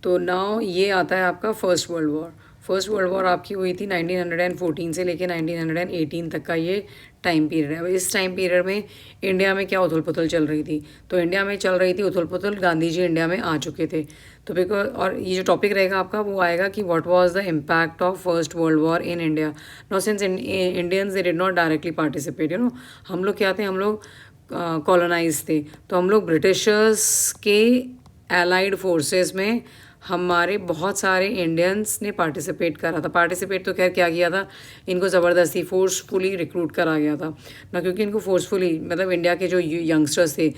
तो नाउ ये आता है आपका first World war. First World war आपकी हुई थी 1914 से लेके 1918 तक का ये टाइम पीरियड है। अब इस टाइम पीरियड में इंडिया में क्या उथल पुथल चल रही थी? तो इंडिया में चल रही थी उथल पुथल, गांधी जी इंडिया में आ चुके थे। तो बिकॉज, और ये जो टॉपिक रहेगा आपका वो आएगा कि what was the impact of First World War in India. No since Indians they did not directly participate, हम लोग क्या थे, हम लोग कॉलोनाइज थे। तो हम लोग ब्रिटिशर्स के एलाइड फोर्सेस में हमारे बहुत सारे इंडियंस ने पार्टिसिपेट करा था। पार्टिसिपेट तो खैर क्या किया था, इनको ज़बरदस्ती फोर्सफुली रिक्रूट करा गया था ना, क्योंकि इनको फोर्सफुली, मतलब इंडिया के जो यंगस्टर्स थे,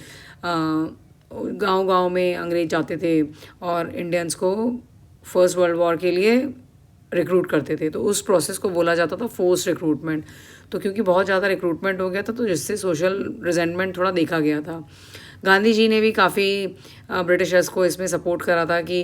गांव-गांव में अंग्रेज जाते थे और इंडियंस को फर्स्ट वर्ल्ड वॉर के लिए रिक्रूट करते थे। तो उस प्रोसेस को बोला जाता था फोर्स रिक्रूटमेंट। तो क्योंकि बहुत ज़्यादा रिक्रूटमेंट हो गया था, तो जिससे सोशल रिजेंटमेंट थोड़ा देखा गया था। गांधी जी ने भी काफ़ी ब्रिटिशर्स को इसमें सपोर्ट करा था कि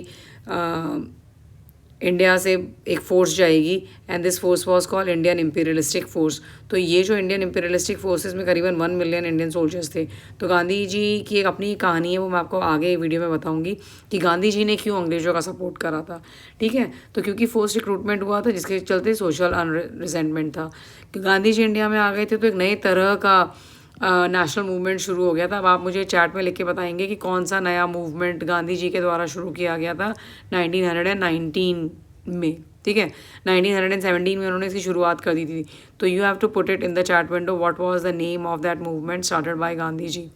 इंडिया से एक फोर्स जाएगी, and this force was called Indian imperialistic force. तो ये जो इंडियन इम्पीरियलिस्टिक फोर्सेस में करीबन 1 मिलियन इंडियन सोल्जर्स थे। तो गांधी जी की एक अपनी कहानी है, वो मैं आपको आगे वीडियो में बताऊंगी कि गांधी जी ने क्यों अंग्रेजों का सपोर्ट करा था। ठीक है, तो क्योंकि फोर्स रिक्रूटमेंट हुआ था जिसके चलते सोशल रिजेंटमेंट था कि गांधी जी इंडिया में आ गए थे, तो एक नए तरह का नेशनल मूवमेंट शुरू हो गया था। अब आप मुझे चैट में लिख के बताएंगे कि कौन सा नया मूवमेंट गांधी जी के द्वारा शुरू किया गया था 1919 में। ठीक है, 1917 में उन्होंने इसकी शुरुआत कर दी थी। तो you have to put it in the chat window what was the name of that movement started by Gandhi ji.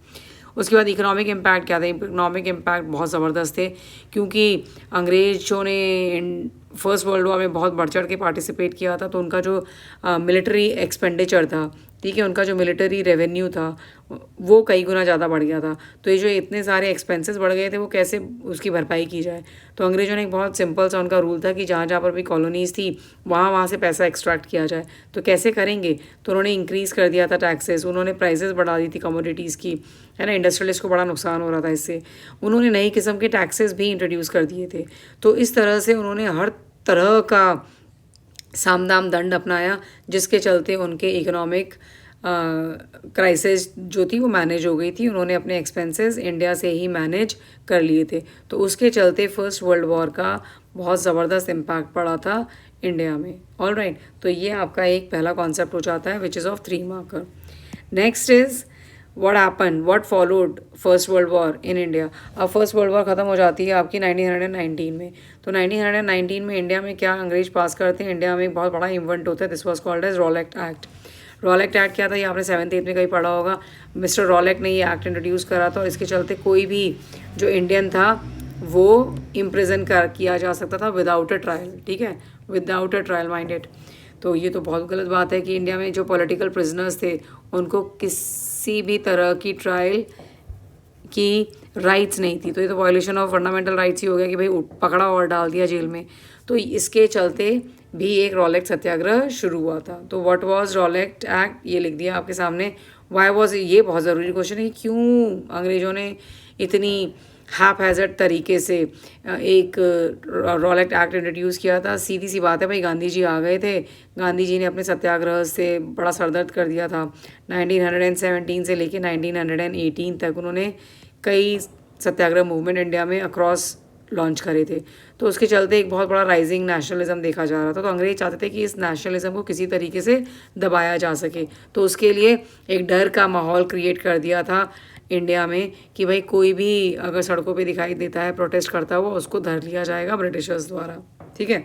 उसके बाद इकोनॉमिक इम्पैक्ट क्या था? इकोनॉमिक इम्पैक्ट बहुत ज़बरदस्त थे, क्योंकि अंग्रेज़ों ने फर्स्ट वर्ल्ड वॉर में बहुत बढ़ चढ़ के पार्टिसिपेट किया था। तो उनका जो मिलिट्री एक्सपेंडिचर था, ठीक है, उनका जो मिलिट्री रेवेन्यू था वो कई गुना ज़्यादा बढ़ गया था। तो ये जो इतने सारे एक्सपेंसेस बढ़ गए थे, वो कैसे उसकी भरपाई की जाए? तो अंग्रेज़ों ने एक बहुत सिंपल सा उनका रूल था कि जहाँ जहाँ पर भी कॉलोनीज़ थी वहाँ वहाँ से पैसा एक्सट्रैक्ट किया जाए। तो कैसे करेंगे? तो उन्होंने इंक्रीज़ कर दिया था टैक्सेस, उन्होंने प्राइसेस बढ़ा दी थी कमोडिटीज़ की, है ना। इंडस्ट्रियलिस्ट को बड़ा नुकसान हो रहा था इससे। उन्होंने नई किस्म के टैक्सेस भी इंट्रोड्यूस कर दिए थे। तो इस तरह से उन्होंने हर तरह का साम दाम दंड अपनाया, जिसके चलते उनके इकोनॉमिक क्राइसिस जो थी वो मैनेज हो गई थी। उन्होंने अपने एक्सपेंसेस इंडिया से ही मैनेज कर लिए थे। तो उसके चलते फर्स्ट वर्ल्ड वॉर का बहुत ज़बरदस्त इम्पैक्ट पड़ा था इंडिया में। ऑल राइट, तो ये आपका एक पहला कॉन्सेप्ट हो जाता है which is of 3 marker. Next is what happen, what followed first World War in India. अब फर्स्ट वर्ल्ड वॉर ख़त्म हो जाती है आपकी 1919 में। तो 1919 में इंडिया में क्या अंग्रेज पास करते हैं? इंडिया में एक बहुत बड़ा इवेंट होता है, this was called as Rowlatt Act. Rowlatt Act क्या था? ये आपने 7th 8th में कहीं पढ़ा होगा। मिस्टर रॉलेट ने ये एक्ट इंट्रोड्यूस करा था, और इसके चलते कोई भी जो इंडियन था वो इम्प्रिजन कर किया जा सकता था विदाउट अ ट्रायल। ठीक है, without a trial, mind it. तो ये तो बहुत गलत बात है कि इंडिया में जो पॉलिटिकल प्रिजनर्स थे उनको किसी भी तरह की ट्रायल की राइट्स नहीं थी। तो ये तो वायलेशन ऑफ फंडामेंटल राइट्स ही हो गया कि भाई पकड़ा और डाल दिया जेल में। तो इसके चलते भी एक रॉलेट सत्याग्रह शुरू हुआ था। तो व्हाट वाज रॉलेट एक्ट, ये लिख दिया आपके सामने। वाई वाज, ये बहुत ज़रूरी क्वेश्चन है कि क्यों अंग्रेज़ों ने इतनी हैप हैज़र्ड तरीके से एक रॉलेट एक्ट इंट्रोड्यूस किया था? सीधी सी बात है भाई, गांधी जी आ गए थे, गांधी जी ने अपने सत्याग्रह से बड़ा सरदर्द कर दिया था। 1917 से लेके 1918 तक उन्होंने कई सत्याग्रह मूवमेंट इंडिया में अक्रॉस लॉन्च करे थे। तो उसके चलते एक बहुत बड़ा राइजिंग नेशनलिज्म देखा जा रहा था। तो अंग्रेज चाहते थे कि इस नेशनलिज्म को किसी तरीके से दबाया जा सके। तो उसके लिए एक डर का माहौल क्रिएट कर दिया था इंडिया में कि भाई कोई भी अगर सड़कों पे दिखाई देता है प्रोटेस्ट करता हुआ, उसको धर लिया जाएगा ब्रिटिशर्स द्वारा। ठीक है,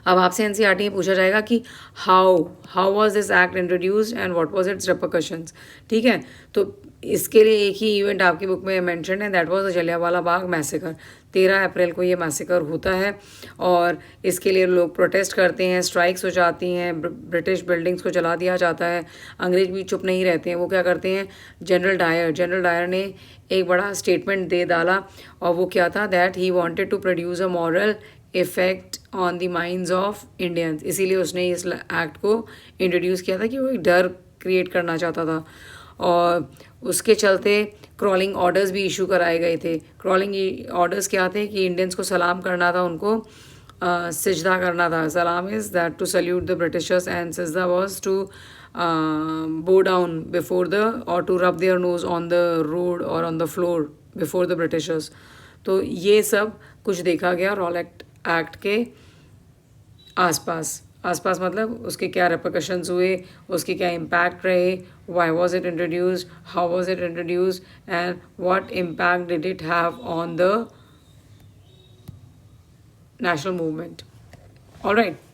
अब आपसे एनसीईआरटी में पूछा जाएगा कि how was this act introduced and what was it's repercussions. ठीक है, तो इसके लिए एक ही इवेंट आपकी बुक में मेंशन है, that was the Jallianwala Bagh massacre. 13 अप्रैल को ये मैसेकर होता है, और इसके लिए लोग प्रोटेस्ट करते हैं, स्ट्राइक्स हो जाती हैं, ब्रिटिश बिल्डिंग्स को जला दिया जाता है। अंग्रेज भी चुप नहीं रहते हैं, वो क्या करते हैं, जनरल डायर ने एक बड़ा स्टेटमेंट दे डाला, और वो क्या था, that he wanted to produce a moral effect on the minds of Indians. इसीलिए उसने इस एक्ट को इंट्रोड्यूस किया था कि वो एक डर क्रिएट करना चाहता था। और उसके चलते क्रॉलिंग ऑर्डर्स भी इशू कराए गए थे। क्रॉलिंग ऑर्डर्स क्या थे कि इंडियंस को सलाम करना था, उनको सिजदा करना था। सलाम is that to salute the Britishers, and सिजदा was to bow down before the, or to rub their nose on the road or on the floor before the Britishers। तो ये सब कुछ देखा गया रॉल एक्ट के आसपास। आसपास मतलब उसके क्या रिपरकशंस हुए, उसके क्या इम्पैक्ट रहे, why was it introduced, how was it introduced and what impact did it have on the national movement. All right.